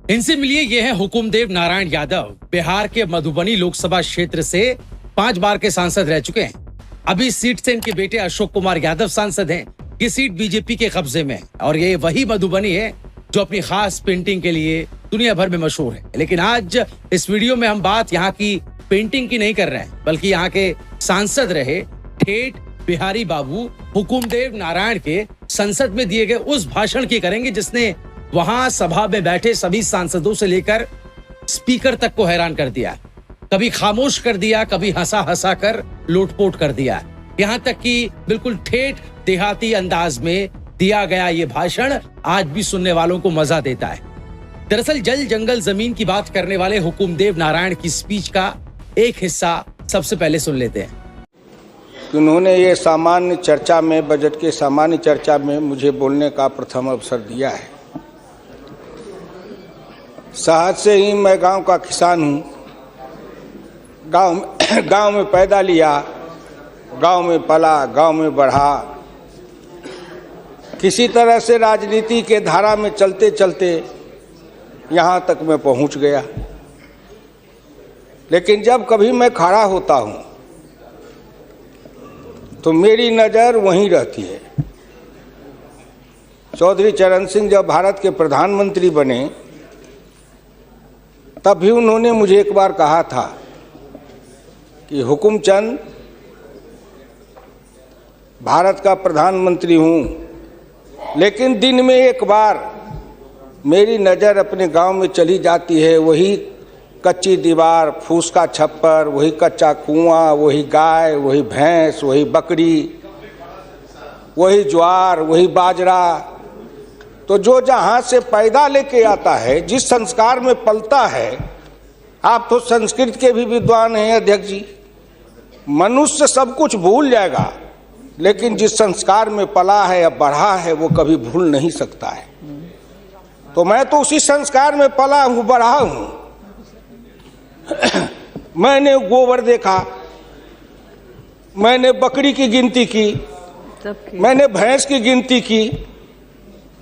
इनसे मिलिए, ये है हुकुमदेव नारायण यादव। बिहार के मधुबनी लोकसभा क्षेत्र से 5 बार के सांसद रह चुके हैं। अभी इस सीट से इनके बेटे अशोक कुमार यादव सांसद हैं। ये सीट बीजेपी के कब्जे में है और ये वही मधुबनी है जो अपनी खास पेंटिंग के लिए दुनिया भर में मशहूर है। लेकिन आज इस वीडियो में हम बात यहाँ की पेंटिंग की नहीं कर रहे हैं, बल्कि यहाँ के सांसद रहे ठेठ बिहारी बाबू हुकुमदेव नारायण के संसद में दिए गए उस भाषण की करेंगे जिसने वहां सभा में बैठे सभी सांसदों से लेकर स्पीकर तक को हैरान कर दिया। कभी खामोश कर दिया, कभी हंसा हंसा कर लोटपोट कर दिया। यहाँ तक कि बिल्कुल ठेठ देहाती अंदाज में दिया गया ये भाषण आज भी सुनने वालों को मजा देता है। दरअसल जल जंगल जमीन की बात करने वाले हुकुमदेव नारायण की स्पीच का एक हिस्सा सबसे पहले सुन लेते हैं। उन्होंने ये सामान्य चर्चा में, बजट के सामान्य चर्चा में मुझे बोलने का प्रथम अवसर दिया है। शहर से ही मैं गांव का किसान हूँ। गांव में पैदा लिया, गांव में पला, गांव में बढ़ा। किसी तरह से राजनीति के धारा में चलते चलते यहाँ तक मैं पहुँच गया। लेकिन जब कभी मैं खड़ा होता हूँ तो मेरी नज़र वहीं रहती है। चौधरी चरण सिंह जब भारत के प्रधानमंत्री बने तब भी उन्होंने मुझे एक बार कहा था कि हुकुमचंद, भारत का प्रधानमंत्री हूँ, लेकिन दिन में एक बार मेरी नज़र अपने गांव में चली जाती है। वही कच्ची दीवार, फूस का छप्पर, वही कच्चा कुआं, वही गाय, वही भैंस, वही बकरी, वही ज्वार, वही बाजरा। तो जो जहाँ से पैदा लेके आता है, जिस संस्कार में पलता है, आप तो संस्कृत के भी विद्वान हैं अध्यक्ष जी। मनुष्य सब कुछ भूल जाएगा, लेकिन जिस संस्कार में पला है या बढ़ा है वो कभी भूल नहीं सकता है। तो मैं तो उसी संस्कार में पला हूँ, बढ़ा हूँ। मैंने गोबर देखा, मैंने बकरी की गिनती की, मैंने भैंस की गिनती की।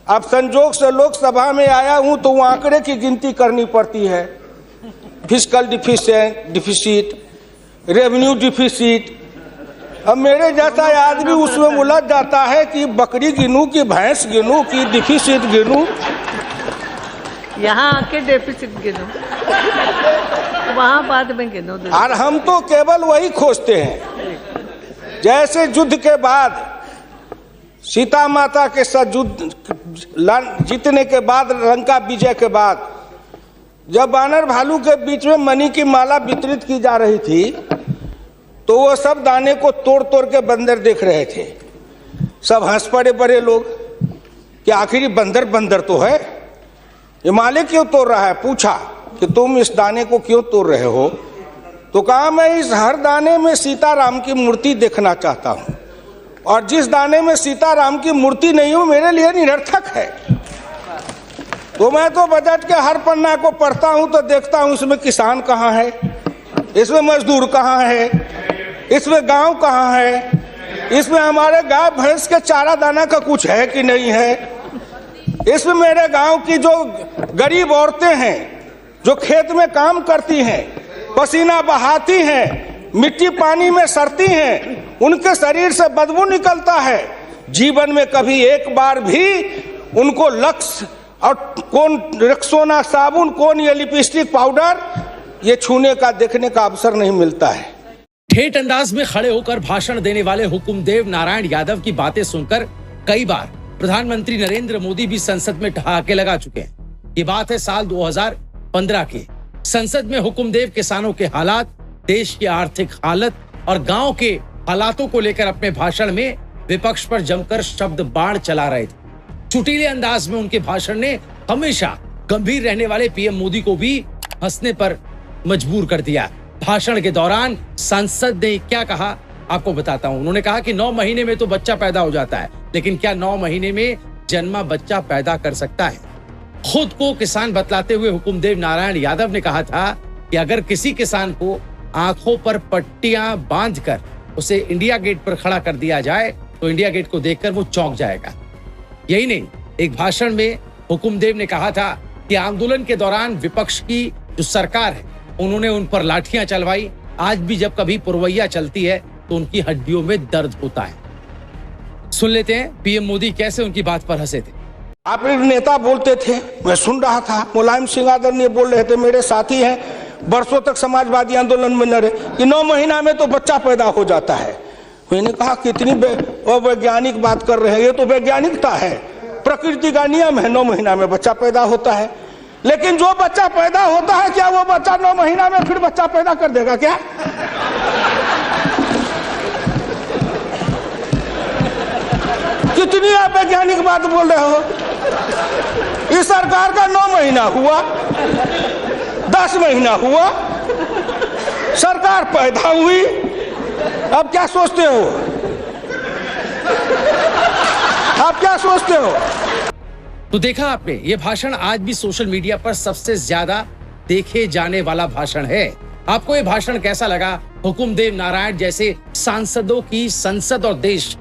अब संजोग से लोकसभा में आया हूं तो वो आंकड़े की गिनती करनी पड़ती है। Fiscal deficit, revenue deficit. अब मेरे जैसा आदमी उसमें उलझ जाता है कि बकरी गिनूं कि भैंस गिनूं कि डिफिसिट गिनूं। यहाँ आके डेफिसिट गिनो, वहाँ बाद में गिनो। और हम तो केवल वही खोजते हैं। जैसे युद्ध के बाद, सीता माता के साथ जीतने के बाद, लंका विजय के बाद, जब बानर भालू के बीच में मणि की माला वितरित की जा रही थी तो वो सब दाने को तोड़ तोड़ के बंदर देख रहे थे। सब हंस पड़े बड़े लोग कि आखिर बंदर बंदर तो है, ये माले क्यों तोड़ रहा है। पूछा कि तुम इस दाने को क्यों तोड़ रहे हो? तो कहा मैं इस हर दाने में सीताराम की मूर्ति देखना चाहता हूँ, और जिस दाने में सीताराम की मूर्ति नहीं हो मेरे लिए निरर्थक है। तो मैं तो बजट के हर पन्ना को पढ़ता हूँ तो देखता हूँ इसमें किसान कहाँ है, इसमें मजदूर कहाँ है, इसमें गांव कहाँ है, इसमें हमारे गाय भैंस के चारा दाना का कुछ है कि नहीं है, इसमें मेरे गांव की जो गरीब औरतें हैं जो खेत में काम करती हैं, पसीना बहाती हैं, मिट्टी पानी में सड़ती हैं, उनके शरीर से बदबू निकलता है। जीवन में कभी एक बार भी उनको लक्स और कौन रेक्सोना साबुन, कौन ये लिपस्टिक पाउडर, ये छूने का देखने का अवसर नहीं मिलता है। ठेठ अंदाज में खड़े होकर भाषण देने वाले हुकुमदेव नारायण यादव की बातें सुनकर कई बार प्रधानमंत्री नरेंद्र मोदी भी संसद में ठहाके लगा चुके हैं। ये बात है साल 2015 की। संसद में हुकुमदेव किसानों के हालात, देश की आर्थिक हालत और गांव के हालातों को लेकर अपने भाषण में विपक्ष पर जमकर शब्द बाण चला रहे थे। चुटीले अंदाज में उनके भाषण ने हमेशा गंभीर रहने वाले पीएम मोदी को भी हंसने पर मजबूर कर दिया। भाषण के दौरान सांसद ने क्या कहा आपको बताता हूं। उन्होंने कहा कि 9 महीने में तो बच्चा पैदा हो जाता है, लेकिन क्या 9 महीने में जन्मा बच्चा पैदा कर सकता है? खुद को किसान बतलाते हुए हुकुमदेव नारायण यादव ने कहा था कि अगर किसी किसान को आंखों पर पट्टियां बांधकर उसे इंडिया गेट पर खड़ा कर दिया जाए तो इंडिया गेट को देखकर वो चौंक जाएगा। यही नहीं, एक भाषण में हुकुमदेव ने कहा था कि आंदोलन के दौरान विपक्ष की जो सरकार है उन्होंने उन पर लाठियां चलवाई। आज भी जब कभी पुरवैया चलती है तो उनकी हड्डियों में दर्द होता है। सुन लेते हैं पीएम मोदी कैसे उनकी बात पर हंसे थे। आप एक नेता बोलते थे, मैं सुन रहा था, मुलायम सिंह आदरणीय बोल रहे थे, मेरे साथी हैं, बरसों तक समाजवादी आंदोलन में न रहे, कि 9 महीना में तो बच्चा पैदा हो जाता है। मैंने कहा कितनी वैज्ञानिक बात कर रहे हैं, ये तो वैज्ञानिकता है, प्रकृति का नियम है, 9 महीना में बच्चा पैदा होता है। लेकिन जो बच्चा पैदा होता है, क्या वो बच्चा 9 महीना में फिर बच्चा पैदा कर देगा क्या? कितनी आप वैज्ञानिक बात बोल रहे हो। इस सरकार का 9 महीना हुआ, 10 महीना हुआ, सरकार पैदा हुई, अब क्या सोचते हो? आप क्या सोचते हो? तो देखा आपने, ये भाषण आज भी सोशल मीडिया पर सबसे ज्यादा देखे जाने वाला भाषण है। आपको ये भाषण कैसा लगा? हुकुमदेव नारायण जैसे सांसदों की संसद और देश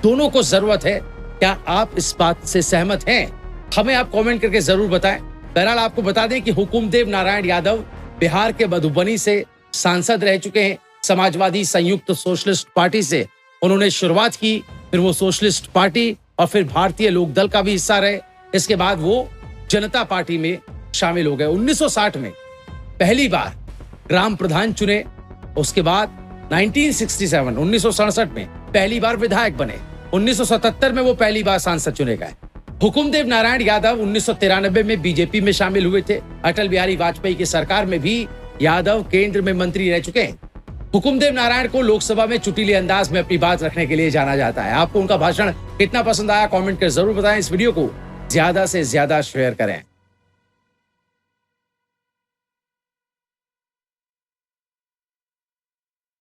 दोनों को जरूरत है। क्या आप इस बात से सहमत हैं? हमें आप कमेंट करके जरूर बताएं। बहरहाल आपको बता दें कि हुकुमदेव नारायण यादव बिहार के मधुबनी से सांसद रह चुके हैं। समाजवादी संयुक्त सोशलिस्ट पार्टी से उन्होंने शुरुआत की, फिर वो सोशलिस्ट पार्टी और फिर भारतीय लोकदल का भी हिस्सा रहे। इसके बाद वो जनता पार्टी में शामिल हो गए। 1960 में पहली बार ग्राम प्रधान चुने। उसके बाद 1967 में पहली बार विधायक बने। 1977 में वो पहली बार सांसद चुने गए। हुकुमदेव नारायण यादव 1993 में बीजेपी में शामिल हुए थे। अटल बिहारी वाजपेयी की सरकार में भी यादव केंद्र में मंत्री रह चुके हैं। हुकुमदेव नारायण को लोकसभा में चुटीले अंदाज में अपनी बात रखने के लिए जाना जाता है। आपको उनका भाषण कितना पसंद आया कमेंट कर जरूर बताएं। इस वीडियो को ज्यादा से ज्यादा शेयर करें।